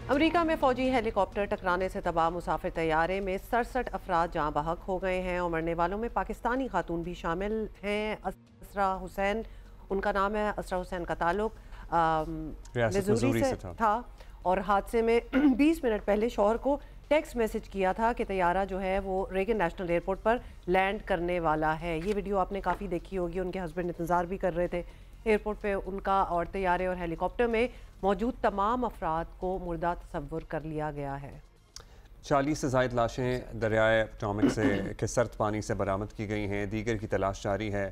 امریکہ میں فوجی ہیلی کاپٹر ٹکرانے سے تباہ مسافر طیارے میں 67 افراد جاں بحق ہو گئے ہیں اور مرنے والوں میں پاکستانی خاتون بھی شامل ہیں۔ اسرا حسین ان کا نام ہے۔ اسرا حسین کا تعلق مزوری سے تھا اور حادثے میں 20 منٹ پہلے شوہر کو ٹیکسٹ میسج کیا تھا کہ طیارہ جو ہے وہ ریگن نیشنل ایئرپورٹ پر لینڈ کرنے والا ہے۔ یہ ویڈیو آپ نے کافی دیکھی ہوگی، ان کے ہسبینڈ انتظار بھی کر رہے تھے ایئرپورٹ پہ ان کا، اور طیارے اور ہیلی کاپٹر میں موجود تمام افراد کو مردہ تصور کر لیا گیا ہے۔ 40 سے زائد لاشیں دریائے پٹامک سے کے سرد پانی سے برآمد کی گئی ہیں، دیگر کی تلاش جاری ہے۔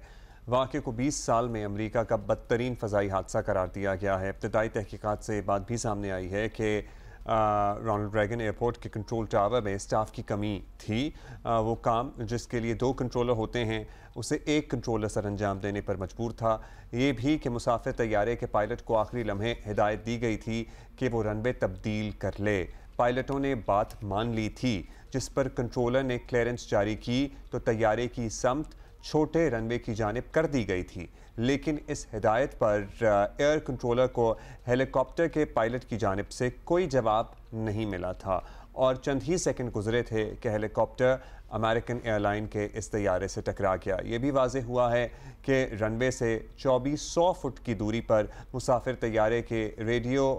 واقعے کو 20 سال میں امریکہ کا بدترین فضائی حادثہ قرار دیا گیا ہے۔ ابتدائی تحقیقات سے یہ بات بھی سامنے آئی ہے کہ رونلڈ ریگن ایئرپورٹ کے کنٹرول ٹاور میں اسٹاف کی کمی تھی۔ وہ کام جس کے لیے 2 کنٹرولر ہوتے ہیں اسے 1 کنٹرولر سر انجام دینے پر مجبور تھا۔ یہ بھی کہ مسافر طیارے کے پائلٹ کو آخری لمحے ہدایت دی گئی تھی کہ وہ رن وے تبدیل کر لے۔ پائلٹوں نے بات مان لی تھی، جس پر کنٹرولر نے کلیئرنس جاری کی تو طیارے کی سمت چھوٹے رن وے کی جانب کر دی گئی تھی، لیکن اس ہدایت پر ایئر کنٹرولر کو ہیلی کاپٹر کے پائلٹ کی جانب سے کوئی جواب نہیں ملا تھا اور چند ہی سیکنڈ گزرے تھے کہ ہیلی کاپٹر امریکن ایئر لائن کے اس طیارے سے ٹکرا گیا۔ یہ بھی واضح ہوا ہے کہ رن وے سے 2400 فٹ کی دوری پر مسافر طیارے کے ریڈیو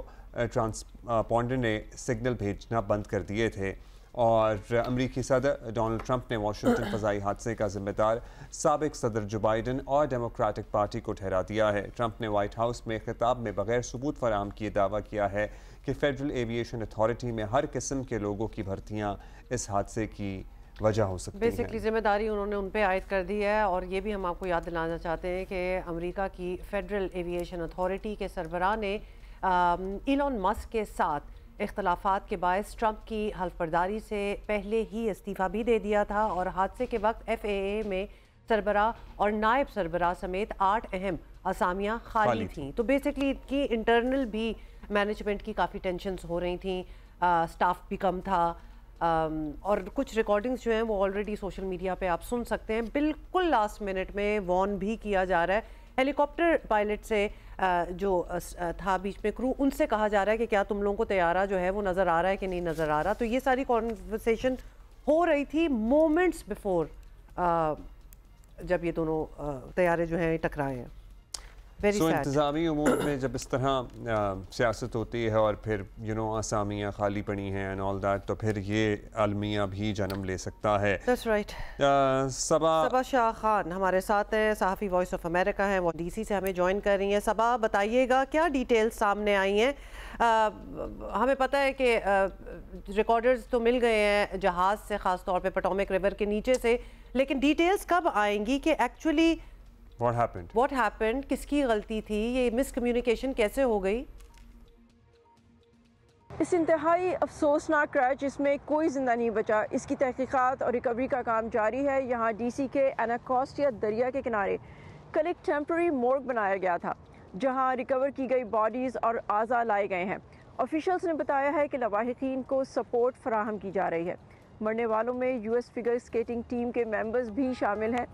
ٹرانسپونڈر نے سگنل بھیجنا بند کر دیے تھے، اور امریکی صدر ڈونلڈ ٹرمپ نے واشنگٹن فضائی حادثے کا ذمہ دار سابق صدر جو بائیڈن اور ڈیموکریٹک پارٹی کو ٹھہرا دیا ہے۔ ٹرمپ نے وائٹ ہاؤس میں خطاب میں بغیر ثبوت فراہم کیے دعویٰ کیا ہے کہ فیڈرل ایویشن اتھارٹی میں ہر قسم کے لوگوں کی بھرتیاں اس حادثے کی وجہ ہو سکتی ہیں۔ بیسکلی ذمہ داری انہوں نے ان پہ عائد کر دی ہے، اور یہ بھی ہم آپ کو یاد دلانا چاہتے ہیں کہ امریکہ کی فیڈرل ایویشن اتھارٹی کے سربراہ نے ایلون مسک کے ساتھ اختلافات کے باعث ٹرمپ کی حلف برداری سے پہلے ہی استعفیٰ بھی دے دیا تھا، اور حادثے کے وقت FAA میں سربراہ اور نائب سربراہ سمیت 8 اہم اسامیاں خالی تھیں۔ تو بیسکلی ان کی انٹرنل بھی مینجمنٹ کی کافی ٹینشنز ہو رہی تھیں، سٹاف بھی کم تھا، اور کچھ ریکارڈنگز جو ہیں وہ آلریڈی سوشل میڈیا پہ آپ سن سکتے ہیں۔ بالکل لاسٹ منٹ میں وارن بھی کیا جا رہا ہے ہیلی کاپٹر پائلٹ سے، جو تھا بیچ میں کرو، ان سے کہا جا رہا ہے کہ کیا تم لوگوں کو طیارہ جو ہے وہ نظر آ رہا ہے کہ نہیں نظر آ رہا۔ تو یہ ساری کانورسیشن ہو رہی تھی مومنٹس بیفور جب یہ دونوں طیارے جو ہیں ٹکرائے ہیں۔ انتظامی امور میں جب اس طرح سیاست ہوتی ہے اور پھر اسامیاں خالی پڑی ہیں اینڈ آل دیٹ، تو پھر یہ المیہ بھی جنم لے سکتا ہے۔ That's right۔ صبا شاہ خان ہمارے ساتھ ہیں، صحافی وائس آف امریکہ ہیں، وہ DC سے ہمیں جوائن کر رہی ہیں۔ صبا، بتائیے گا کیا ڈیٹیلز سامنے آئی ہیں؟ ہمیں پتہ ہے کہ ریکارڈرز تو مل گئے ہیں جہاز سے، خاص طور پہ پٹامک ریور کے نیچے سے، لیکن ڈیٹیلز کب آئیں گی کہ ایکچولی What happened؟ کس کی غلطی تھی؟ یہ مس کمیونیکیشن کیسے ہو گئی؟ اس انتہائی افسوسناک کریش جس میں کوئی زندہ نہیں بچا، اس کی تحقیقات اور ریکوری کا کام جاری ہے۔ یہاں DC کے اناکوسٹیا دریا کے کنارے کل ایک ٹیمپرری مورگ بنایا گیا تھا جہاں ریکور کی گئی باڈیز اور اعضاء لائے گئے ہیں۔ آفیشلز نے بتایا ہے کہ لواحقین کو سپورٹ فراہم کی جا رہی ہے۔ مرنے والوں میں US فگر اسکیٹنگ ٹیم کے ممبرز بھی شامل ہیں۔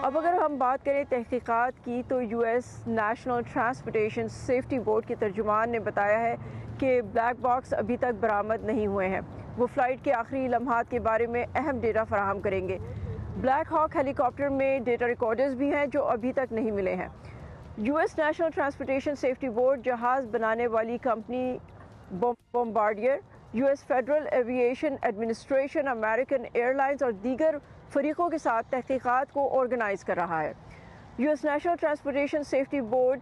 اب اگر ہم بات کریں تحقیقات کی، تو US National Transportation Safety board کے ترجمان نے بتایا ہے کہ بلیک باکس ابھی تک برآمد نہیں ہوئے ہیں۔ وہ فلائٹ کے آخری لمحات کے بارے میں اہم ڈیٹا فراہم کریں گے۔ بلیک ہاک ہیلی کاپٹر میں ڈیٹا ریکارڈرز بھی ہیں جو ابھی تک نہیں ملے ہیں۔ US National Transportation Safety Board, جہاز بنانے والی company Bombardier, US Federal Aviation Administration, American Airlines اور دیگر فریقوں کے ساتھ تحقیقات کو آرگنائز کر رہا ہے۔ US National Transportation Safety board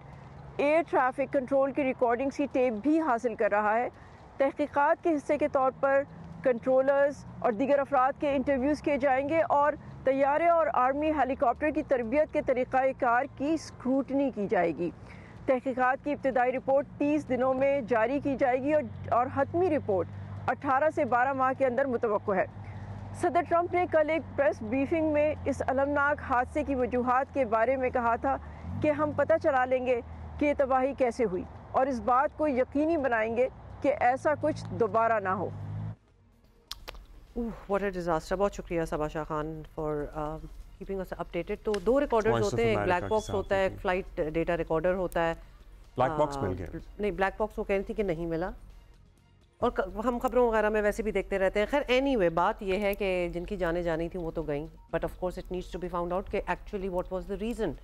air traffic control کی ریکارڈنگز کی ٹیپ بھی حاصل کر رہا ہے۔ تحقیقات کے حصے کے طور پر کنٹرولرز اور دیگر افراد کے انٹرویوز کیے جائیں گے، اور طیارے اور آرمی ہیلی کاپٹر کی تربیت کے طریقہ کار کی اسکروٹنی کی جائے گی۔ تحقیقات کی ابتدائی رپورٹ 30 دنوں میں جاری کی جائے گی اور حتمی رپورٹ 18 سے 12 ماہ کے اندر متوقع ہے۔ صدر ٹرمپ نے کل ایک پریس بریفنگ میں اس المناک حادثے کی وجوہات کے بارے میں کہا تھا کہ ہم پتہ چلا لیں گے کہ یہ تباہی کیسے ہوئی اور اس بات کو یقینی بنائیں گے کہ ایسا کچھ دوبارہ نہ ہو۔ What a disaster۔ بہت شکریہ Saba Shah Khan for keeping us updated. تو 2 ریکارڈرز ہوتے ہیں، ایک بلیک باکس ہوتا ہے، ایک فلائٹ ڈیٹا ریکارڈر ہوتا ہے۔ بلیک باکس مل گیا؟ نہیں، بلیک باکس وہ کہہ رہی تھی کہ نہیں ملا۔ اور ہم خبروں وغیرہ میں ویسے بھی دیکھتے رہتے ہیں. خیر اینی وے بات یہ ہے کہ جن کی جانیں جانی تھیں وہ تو گئیں, but of course it needs to be found out کہ actually what was the reason